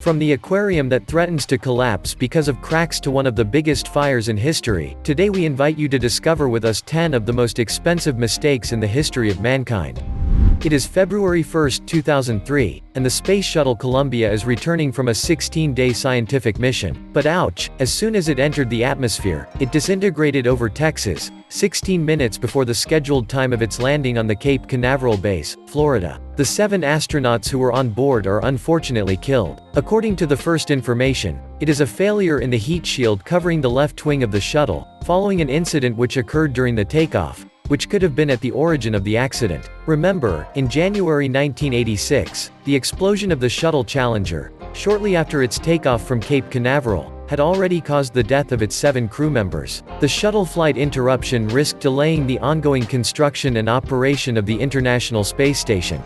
From the aquarium that threatens to collapse because of cracks to one of the biggest fires in history, today we invite you to discover with us 10 of the most expensive mistakes in the history of mankind. It is February 1, 2003, and the Space Shuttle Columbia is returning from a 16-day scientific mission. But ouch, as soon as it entered the atmosphere, it disintegrated over Texas, 16 minutes before the scheduled time of its landing on the Cape Canaveral base, Florida. The 7 astronauts who were on board are unfortunately killed. According to the first information, it is a failure in the heat shield covering the left wing of the shuttle, following an incident which occurred during the takeoff, which could have been at the origin of the accident. Remember, in January 1986, the explosion of the Shuttle Challenger, shortly after its takeoff from Cape Canaveral, had already caused the death of its 7 crew members. The shuttle flight interruption risked delaying the ongoing construction and operation of the International Space Station.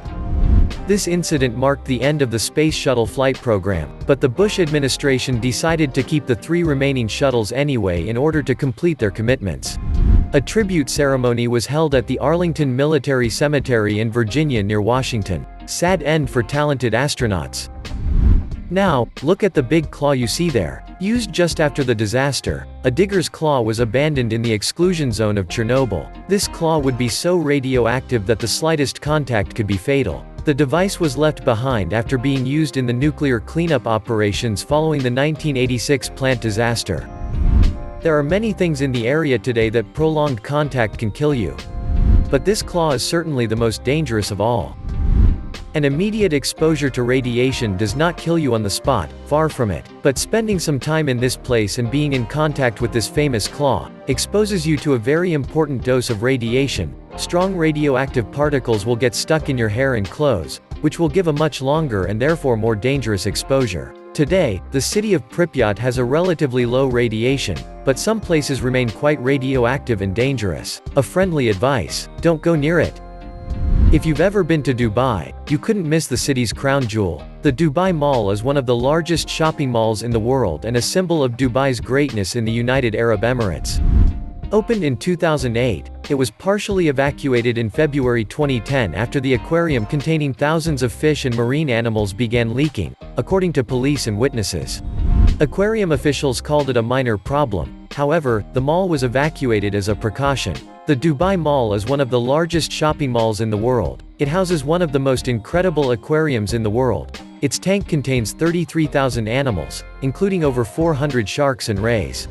This incident marked the end of the Space Shuttle flight program, but the Bush administration decided to keep the 3 remaining shuttles anyway in order to complete their commitments. A tribute ceremony was held at the Arlington Military Cemetery in Virginia near Washington. Sad end for talented astronauts. Now, look at the big claw you see there. Used just after the disaster, a digger's claw was abandoned in the exclusion zone of Chernobyl. This claw would be so radioactive that the slightest contact could be fatal. The device was left behind after being used in the nuclear cleanup operations following the 1986 plant disaster. There are many things in the area today that prolonged contact can kill you. But this claw is certainly the most dangerous of all. An immediate exposure to radiation does not kill you on the spot, far from it. But spending some time in this place and being in contact with this famous claw exposes you to a very important dose of radiation. Strong radioactive particles will get stuck in your hair and clothes, which will give a much longer and therefore more dangerous exposure. Today, the city of Pripyat has a relatively low radiation, but some places remain quite radioactive and dangerous. A friendly advice: don't go near it. If you've ever been to Dubai, you couldn't miss the city's crown jewel. The Dubai Mall is one of the largest shopping malls in the world and a symbol of Dubai's greatness in the United Arab Emirates. Opened in 2008, it was partially evacuated in February 2010 after the aquarium containing thousands of fish and marine animals began leaking, according to police and witnesses. Aquarium officials called it a minor problem. However, the mall was evacuated as a precaution. The Dubai Mall is one of the largest shopping malls in the world. It houses one of the most incredible aquariums in the world. Its tank contains 33,000 animals, including over 400 sharks and rays.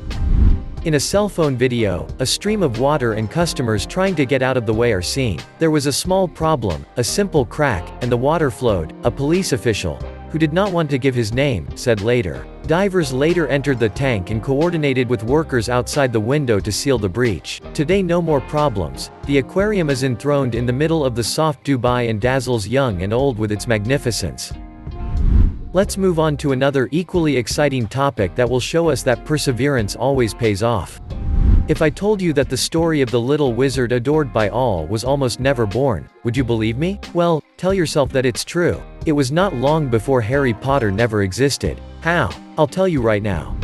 In a cell phone video, a stream of water and customers trying to get out of the way are seen. There was a small problem, a simple crack, and the water flowed, a police official, who did not want to give his name, said later. Divers later entered the tank and coordinated with workers outside the window to seal the breach. Today no more problems. The aquarium is enthroned in the middle of the soft Dubai and dazzles young and old with its magnificence. Let's move on to another equally exciting topic that will show us that perseverance always pays off. If I told you that the story of the little wizard adored by all was almost never born, would you believe me? Well, tell yourself that it's true. It was not long before Harry Potter never existed. How? I'll tell you right now.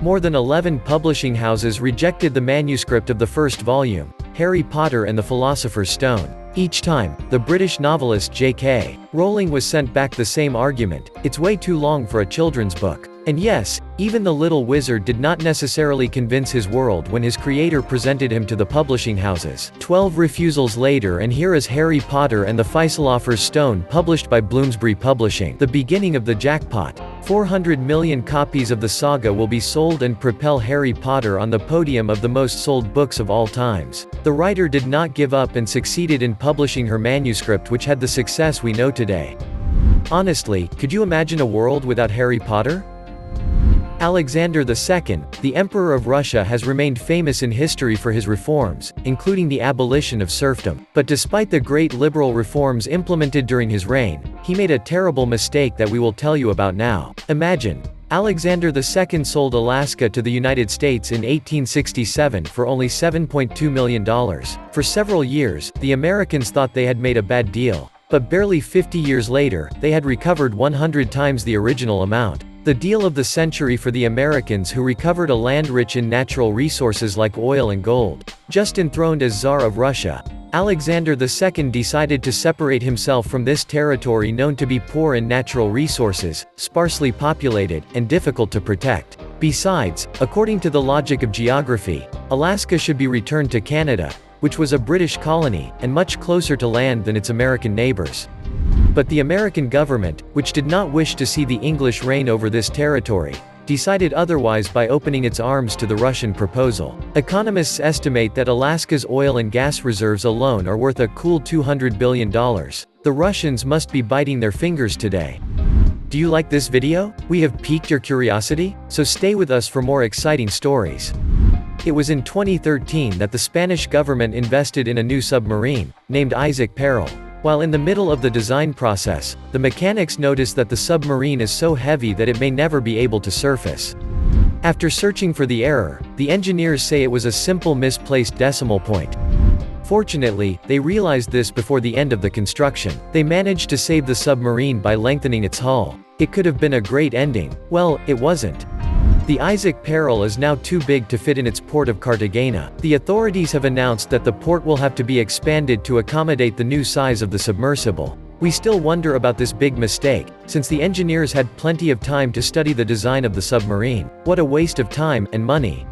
More than 11 publishing houses rejected the manuscript of the first volume, Harry Potter and the Philosopher's Stone. Each time, the British novelist J.K. Rowling was sent back the same argument: it's way too long for a children's book. And yes, even the little wizard did not necessarily convince his world when his creator presented him to the publishing houses. 12 refusals later, and here is Harry Potter and the Philosopher's Stone, published by Bloomsbury Publishing. The beginning of the jackpot. 400 million copies of the saga will be sold and propel Harry Potter on the podium of the most sold books of all times. The writer did not give up and succeeded in publishing her manuscript, which had the success we know today. Honestly, could you imagine a world without Harry Potter? Alexander II, the Emperor of Russia, has remained famous in history for his reforms, including the abolition of serfdom. But despite the great liberal reforms implemented during his reign, he made a terrible mistake that we will tell you about now. Imagine, Alexander II sold Alaska to the United States in 1867 for only $7.2 million. For several years, the Americans thought they had made a bad deal. But barely 50 years later, they had recovered 100 times the original amount. The deal of the century for the Americans, who recovered a land rich in natural resources like oil and gold. Just enthroned as Tsar of Russia, Alexander II decided to separate himself from this territory known to be poor in natural resources, sparsely populated, and difficult to protect. Besides, according to the logic of geography, Alaska should be returned to Canada, which was a British colony, and much closer to land than its American neighbors. But the American government, which did not wish to see the English reign over this territory, decided otherwise by opening its arms to the Russian proposal. Economists estimate that Alaska's oil and gas reserves alone are worth a cool $200 billion. The Russians must be biting their fingers today. Do you like this video? We have piqued your curiosity? So stay with us for more exciting stories. It was in 2013 that the Spanish government invested in a new submarine, named Isaac Pearl. While in the middle of the design process, the mechanics noticed that the submarine is so heavy that it may never be able to surface. After searching for the error, the engineers say it was a simple misplaced decimal point. Fortunately, they realized this before the end of the construction. They managed to save the submarine by lengthening its hull. It could have been a great ending. Well, it wasn't. The Isaac Pearl is now too big to fit in its port of Cartagena. The authorities have announced that the port will have to be expanded to accommodate the new size of the submersible. We still wonder about this big mistake, since the engineers had plenty of time to study the design of the submarine. What a waste of time and money.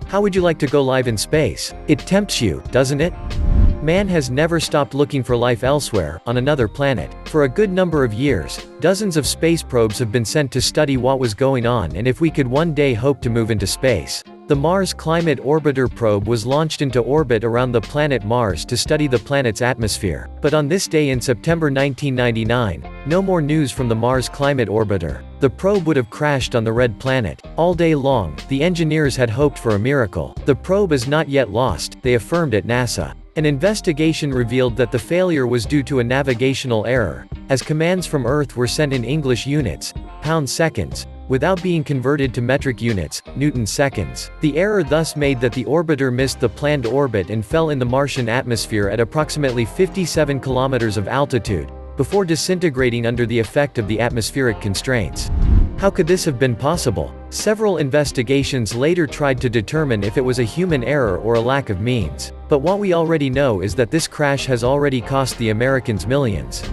How would you like to go live in space? It tempts you, doesn't it? Man has never stopped looking for life elsewhere, on another planet. For a good number of years, dozens of space probes have been sent to study what was going on and if we could one day hope to move into space. The Mars Climate Orbiter probe was launched into orbit around the planet Mars to study the planet's atmosphere. But on this day in September 1999, no more news from the Mars Climate Orbiter. The probe would have crashed on the red planet. All day long, the engineers had hoped for a miracle. The probe is not yet lost, they affirmed at NASA. An investigation revealed that the failure was due to a navigational error, as commands from Earth were sent in English units, pound-seconds, without being converted to metric units, Newton-seconds. The error thus made that the orbiter missed the planned orbit and fell in the Martian atmosphere at approximately 57 kilometers of altitude, before disintegrating under the effect of the atmospheric constraints. How could this have been possible? Several investigations later tried to determine if it was a human error or a lack of means. But what we already know is that this crash has already cost the Americans millions.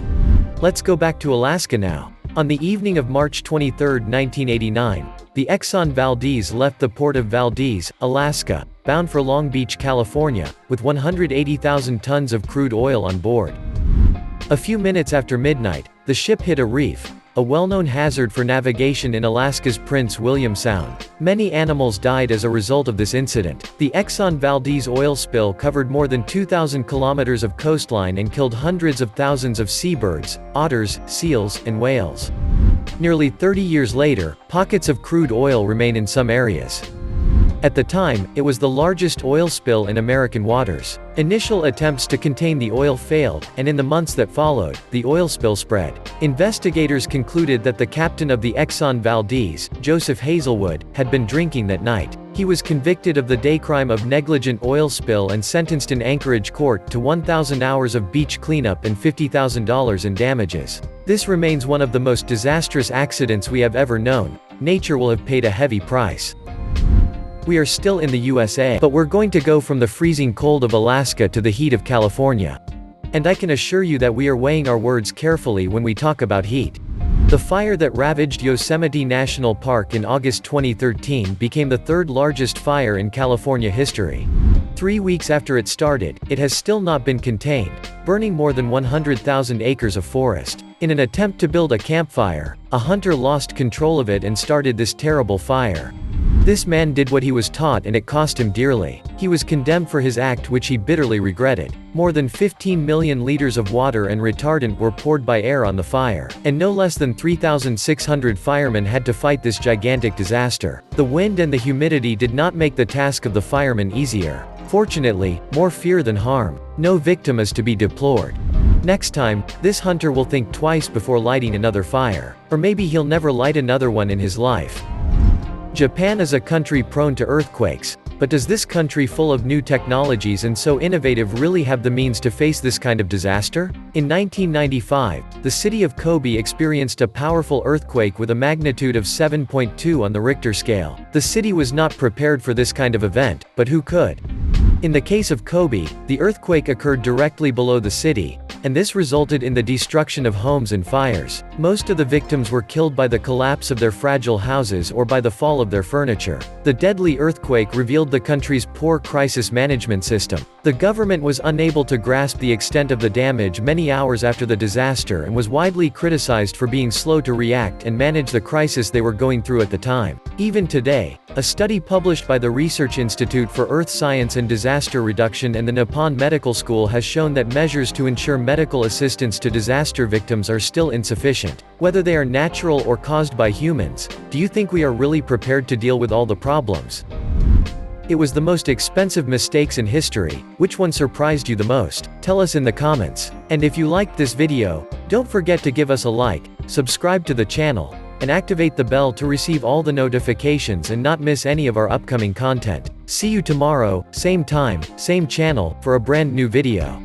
Let's go back to Alaska now. On the evening of March 23, 1989, the Exxon Valdez left the port of Valdez, Alaska, bound for Long Beach, California, with 180,000 tons of crude oil on board. A few minutes after midnight, the ship hit a reef, a well-known hazard for navigation in Alaska's Prince William Sound. Many animals died as a result of this incident. The Exxon Valdez oil spill covered more than 2,000 kilometers of coastline and killed hundreds of thousands of seabirds, otters, seals, and whales. Nearly 30 years later, pockets of crude oil remain in some areas. At the time, it was the largest oil spill in American waters. Initial attempts to contain the oil failed, and in the months that followed, the oil spill spread. Investigators concluded that the captain of the Exxon Valdez, Joseph Hazelwood, had been drinking that night. He was convicted of the day crime of negligent oil spill and sentenced in Anchorage court to 1,000 hours of beach cleanup and $50,000 in damages. This remains one of the most disastrous accidents we have ever known. Nature will have paid a heavy price. We are still in the USA, but we're going to go from the freezing cold of Alaska to the heat of California. And I can assure you that we are weighing our words carefully when we talk about heat. The fire that ravaged Yosemite National Park in August 2013 became the third largest fire in California history. 3 weeks after it started, it has still not been contained, burning more than 100,000 acres of forest. In an attempt to build a campfire, a hunter lost control of it and started this terrible fire. This man did what he was taught and it cost him dearly. He was condemned for his act, which he bitterly regretted. More than 15 million liters of water and retardant were poured by air on the fire, and no less than 3,600 firemen had to fight this gigantic disaster. The wind and the humidity did not make the task of the firemen easier. Fortunately, more fear than harm. No victim is to be deplored. Next time, this hunter will think twice before lighting another fire. Or maybe he'll never light another one in his life. Japan is a country prone to earthquakes, but does this country full of new technologies and so innovative really have the means to face this kind of disaster? In 1995, the city of Kobe experienced a powerful earthquake with a magnitude of 7.2 on the Richter scale. The city was not prepared for this kind of event, but who could? In the case of Kobe, the earthquake occurred directly below the city, and this resulted in the destruction of homes and fires. Most of the victims were killed by the collapse of their fragile houses or by the fall of their furniture. The deadly earthquake revealed the country's poor crisis management system. The government was unable to grasp the extent of the damage many hours after the disaster and was widely criticized for being slow to react and manage the crisis they were going through at the time. Even today, a study published by the Research Institute for Earth Science and Disaster Reduction and the Nippon Medical School has shown that measures to ensure medical assistance to disaster victims are still insufficient. Whether they are natural or caused by humans, do you think we are really prepared to deal with all the problems? It was the most expensive mistakes in history. Which one surprised you the most? Tell us in the comments. And if you liked this video, don't forget to give us a like, subscribe to the channel, and activate the bell to receive all the notifications and not miss any of our upcoming content. See you tomorrow, same time, same channel, for a brand new video.